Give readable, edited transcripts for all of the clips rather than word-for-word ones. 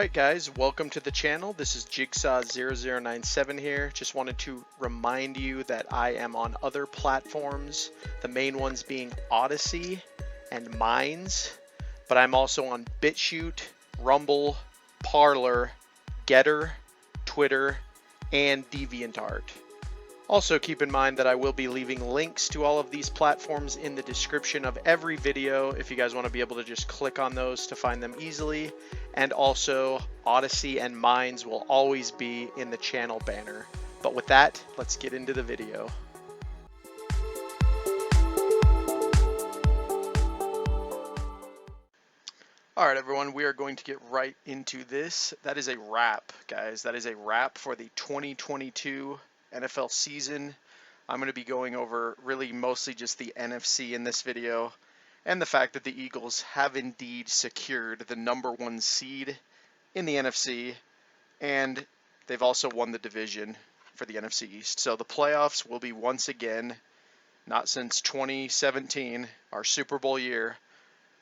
Alright guys, welcome to the channel. This is Jigsaw0097 here. Just wanted to remind you that I am on other platforms, the main ones being Odyssey and Minds, but I'm also on BitChute, Rumble, Parler, Getter, Twitter, and DeviantArt. Also keep in mind that I will be leaving links to all of these platforms in the description of every video if you guys want to be able to just click on those to find them easily. And also Odyssey and Minds will always be in the channel banner. But with that, let's get into the video. Alright everyone, we are going to get right into this. That is a wrap, guys. That is a wrap for the 2022 NFL season. I'm going to be going over really mostly just the NFC in this video and the fact that the Eagles have indeed secured the #1 seed in the NFC, and they've also won the division for the NFC East. So the playoffs will be once again, not since 2017, our Super Bowl year,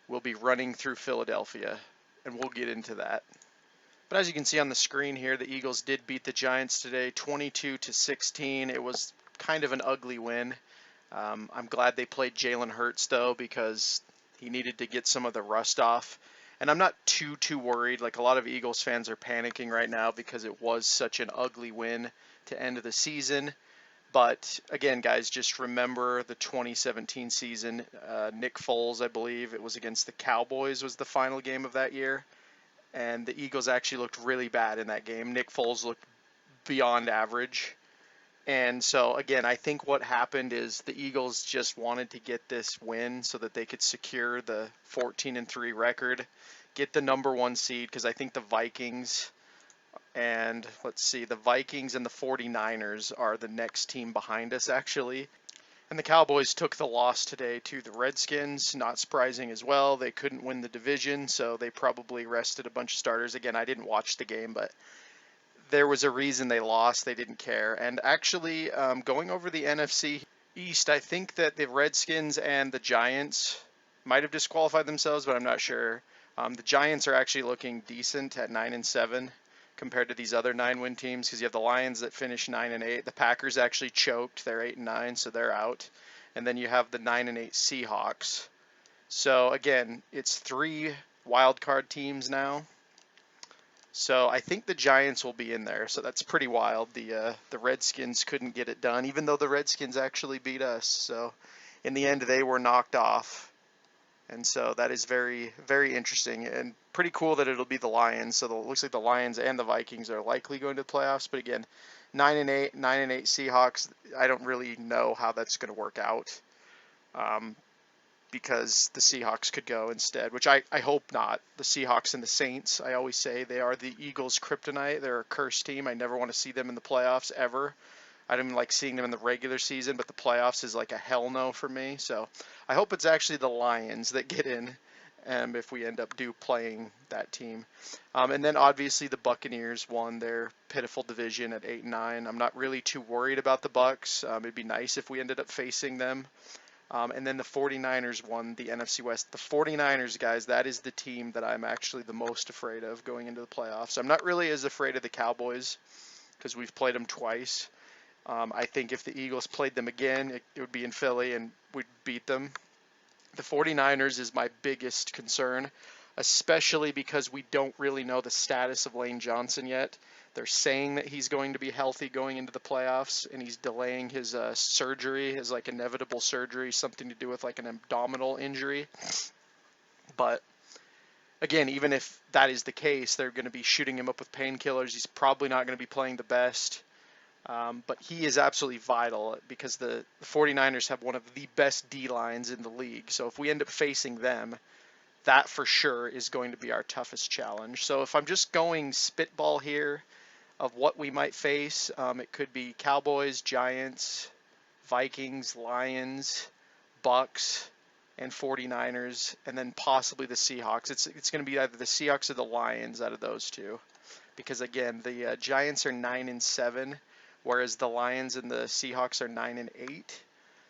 will be running through Philadelphia, and we'll get into that. But as you can see on the screen here, the Eagles did beat the Giants today, 22-16. It was kind of an ugly win. I'm glad they played Jalen Hurts though, because he needed to get some of the rust off. And I'm not too worried. Like, a lot of Eagles fans are panicking right now because it was such an ugly win to end the season. But again, guys, just remember the 2017 season. Nick Foles, I believe it was against the Cowboys, was the final game of that year. And the Eagles actually looked really bad in that game. Nick Foles looked beyond average. And so, again, I think what happened is the Eagles just wanted to get this win so that they could secure the 14-3 record, get the #1 seed, because I think the Vikings and, the Vikings and the 49ers are the next team behind us, actually. And the Cowboys took the loss today to the Redskins, not surprising as well. They couldn't win the division, so they probably rested a bunch of starters. Again, I didn't watch the game, but there was a reason they lost. They didn't care. And actually, going over the NFC East, I think that the Redskins and the Giants might have disqualified themselves, but I'm not sure. The Giants are actually looking decent at 9-7 compared to these other 9-win teams, because you have the Lions that finished 9-8. The Packers actually choked. They're 8-9, so they're out. And then you have the 9-8 Seahawks. So again, it's 3 wild card teams now. So I think the Giants will be in there. So that's pretty wild. The Redskins couldn't get it done, even though the Redskins actually beat us. So in the end, they were knocked off. And so that is very, very interesting and pretty cool that it'll be the Lions. So it looks like the Lions and the Vikings are likely going to the playoffs. But again, 9-8 Seahawks, I don't really know how that's going to work out, because the Seahawks could go instead, which I hope not. The Seahawks and the Saints, I always say, they are the Eagles' kryptonite. They're a cursed team. I never want to see them in the playoffs ever. I don't even like seeing them in the regular season, but the playoffs is like a hell no for me. So I hope it's actually the Lions that get in, if we end up playing that team. And then obviously the Buccaneers won their pitiful division at 8-9. I'm not really too worried about the Bucs. It'd be nice if we ended up facing them. And then the 49ers won the NFC West. The 49ers, guys, that is the team that I'm actually the most afraid of going into the playoffs. I'm not really as afraid of the Cowboys because we've played them twice. I think if the Eagles played them again, it would be in Philly and we'd beat them. The 49ers is my biggest concern, especially because we don't really know the status of Lane Johnson yet. They're saying that he's going to be healthy going into the playoffs, and he's delaying his surgery, his like inevitable surgery, something to do with like an abdominal injury. But again, even if that is the case, they're going to be shooting him up with painkillers. He's probably not going to be playing the best. But he is absolutely vital because the 49ers have one of the best D-lines in the league. So if we end up facing them, that for sure is going to be our toughest challenge. So if I'm just going spitball here of what we might face, it could be Cowboys, Giants, Vikings, Lions, Bucks, and 49ers, and then possibly the Seahawks. It's going to be either the Seahawks or the Lions out of those two. Because again, the Giants are 9-7. Whereas the Lions and the Seahawks are 9-8.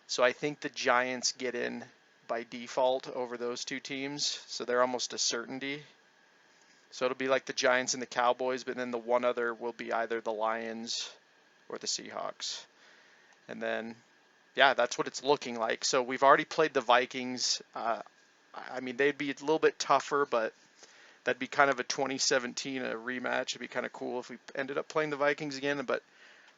So I think the Giants get in by default over those two teams. So they're almost a certainty. So it'll be like the Giants and the Cowboys, but then the one other will be either the Lions or the Seahawks. And then, yeah, that's what it's looking like. So we've already played the Vikings. I mean, they'd be a little bit tougher, but that'd be kind of a 2017 rematch. It'd be kind of cool if we ended up playing the Vikings again, but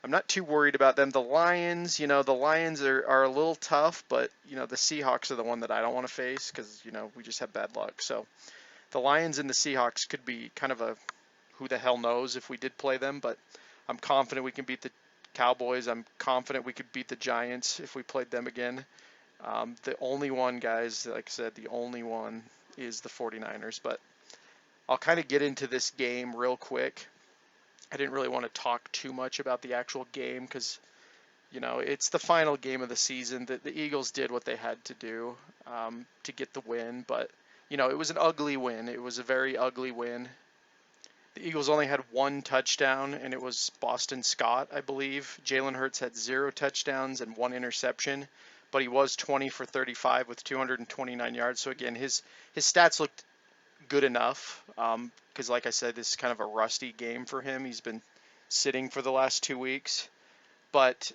I'm not too worried about them. The Lions, the Lions are a little tough, but, the Seahawks are the one that I don't want to face because, we just have bad luck. So the Lions and the Seahawks could be kind of a who the hell knows if we did play them, but I'm confident we can beat the Cowboys. I'm confident we could beat the Giants if we played them again. The only one, guys, like I said, the only one is the 49ers, but I'll kind of get into this game real quick. I didn't really want to talk too much about the actual game because, it's the final game of the season. The Eagles did what they had to do to get the win, but, it was an ugly win. It was a very ugly win. The Eagles only had one touchdown, and it was Boston Scott, I believe. Jalen Hurts had 0 touchdowns and 1 interception, but he was 20 for 35 with 229 yards. So again, his stats looked good enough because, like I said, this is kind of a rusty game for him. He's been sitting for the last 2 weeks. But,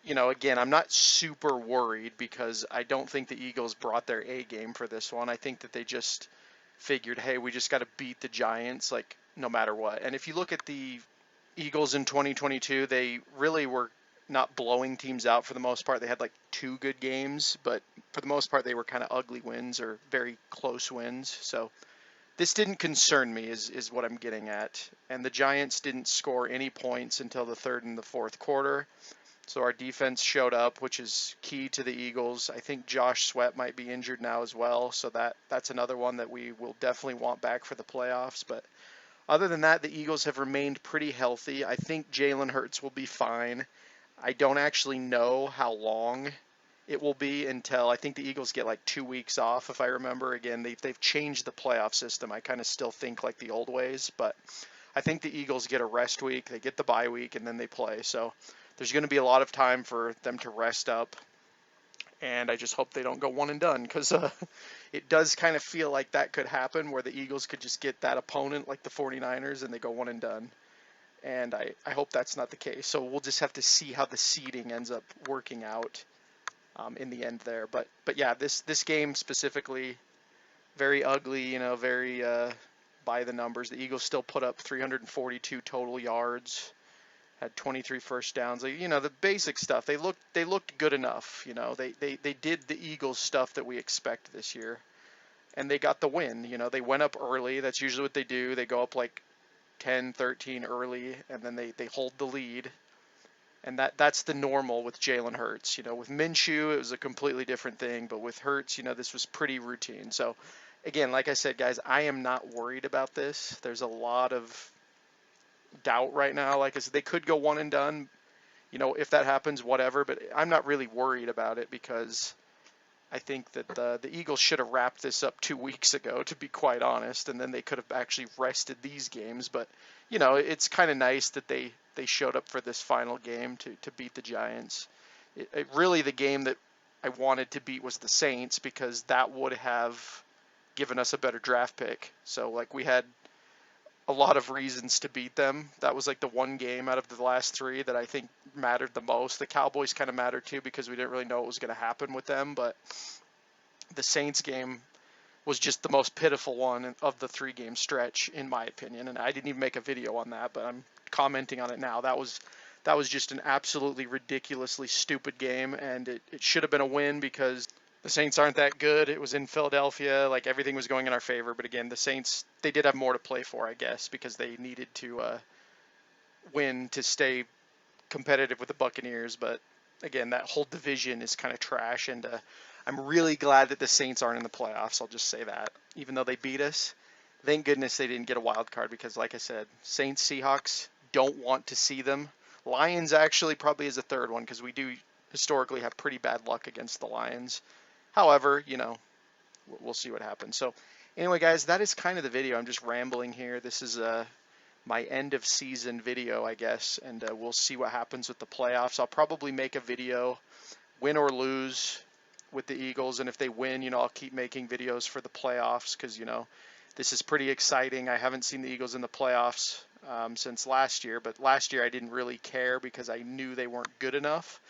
again, I'm not super worried because I don't think the Eagles brought their A game for this one. I think that they just figured, hey, we just got to beat the Giants, like, no matter what. And if you look at the Eagles in 2022, they really were not blowing teams out for the most part. They had like 2 good games, but for the most part, they were kind of ugly wins or very close wins. So this didn't concern me is what I'm getting at. And the Giants didn't score any points until the 3rd and the 4th quarter. So our defense showed up, which is key to the Eagles. I think Josh Sweat might be injured now as well, so that's another one that we will definitely want back for the playoffs. But other than that, the Eagles have remained pretty healthy. I think Jalen Hurts will be fine. I don't actually know how long it will be until I think the Eagles get like 2 weeks off, if I remember. Again, they've changed the playoff system. I kind of still think like the old ways, but I think the Eagles get a rest week, they get the bye week, and then they play. So there's going to be a lot of time for them to rest up, and I just hope they don't go one and done because it does kind of feel like that could happen where the Eagles could just get that opponent like the 49ers and they go one and done. And I hope that's not the case. So we'll just have to see how the seeding ends up working out in the end there. But yeah, this game specifically, very ugly, very by the numbers. The Eagles still put up 342 total yards. Had 23 first downs. Like, the basic stuff. They looked good enough. They did the Eagles stuff that we expect this year, and they got the win. They went up early. That's usually what they do. They go up like 10, 13 early, and then they hold the lead. And that's the normal with Jalen Hurts. With Minshew, it was a completely different thing, but with Hurts, this was pretty routine. So, again, like I said, guys, I am not worried about this. There's a lot of doubt right now. Like I said, they could go one and done. If that happens, whatever. But I'm not really worried about it because I think that the Eagles should have wrapped this up 2 weeks ago, to be quite honest, and then they could have actually rested these games. But it's kind of nice that they showed up for this final game to beat the Giants. Really, the game that I wanted to beat was the Saints because that would have given us a better draft pick. So like we had a lot of reasons to beat them. That was like the one game out of the last 3 that I think mattered the most. The Cowboys kind of mattered too because we didn't really know what was going to happen with them, but the Saints game was just the most pitiful one of the 3-game stretch, in my opinion. And I didn't even make a video on that, but I'm commenting on it now. That was just an absolutely ridiculously stupid game, and it should have been a win because the Saints aren't that good. It was in Philadelphia. Like, everything was going in our favor. But again, the Saints, they did have more to play for, I guess, because they needed to win to stay competitive with the Buccaneers. But again, that whole division is kind of trash. And I'm really glad that the Saints aren't in the playoffs. I'll just say that. Even though they beat us, thank goodness they didn't get a wild card because, like I said, Saints, Seahawks, don't want to see them. Lions actually probably is a third one because we do historically have pretty bad luck against the Lions. However, we'll see what happens. So anyway, guys, that is kind of the video. I'm just rambling here. This is my end of season video, I guess, and we'll see what happens with the playoffs. I'll probably make a video, win or lose, with the Eagles, and if they win, I'll keep making videos for the playoffs because, This is pretty exciting. I haven't seen the Eagles in the playoffs since last year, but last year I didn't really care because I knew they weren't good enough.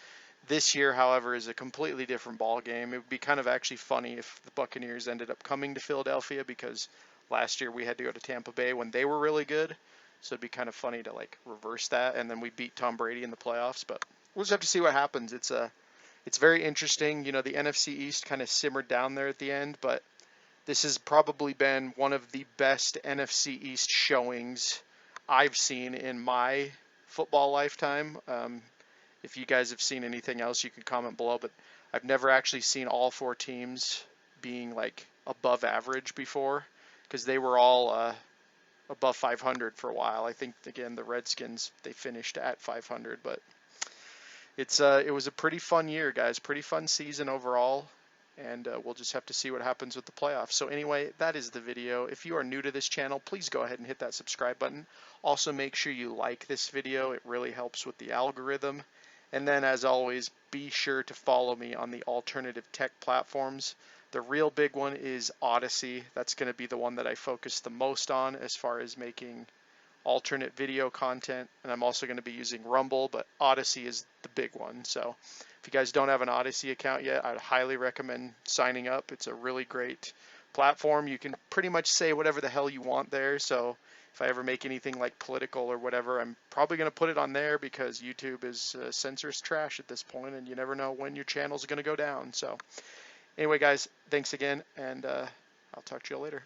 This year, however, is a completely different ball game. It would be kind of actually funny if the Buccaneers ended up coming to Philadelphia, because last year we had to go to Tampa Bay when they were really good. So it'd be kind of funny to like reverse that, and then we beat Tom Brady in the playoffs. But we'll just have to see what happens. It's very interesting. You know, the NFC East kind of simmered down there at the end, but this has probably been one of the best NFC East showings I've seen in my football lifetime. If you guys have seen anything else, you can comment below, but I've never actually seen all four teams being like above average before, because they were all above 500 for a while. I think, again, the Redskins, they finished at 500, but it was a pretty fun year, guys. Pretty fun season overall, and we'll just have to see what happens with the playoffs. So anyway, that is the video. If you are new to this channel, please go ahead and hit that subscribe button. Also, make sure you like this video. It really helps with the algorithm. And then, as always, be sure to follow me on the alternative tech platforms. The real big one is Odysee. That's going to be the one that I focus the most on as far as making alternate video content. And I'm also going to be using Rumble, but Odysee is the big one. So if you guys don't have an Odysee account yet, I'd highly recommend signing up. It's a really great platform. You can pretty much say whatever the hell you want there. So if I ever make anything like political or whatever, I'm probably going to put it on there, because YouTube is censors trash at this point, and you never know when your channel's going to go down. So anyway, guys, thanks again, and I'll talk to you all later.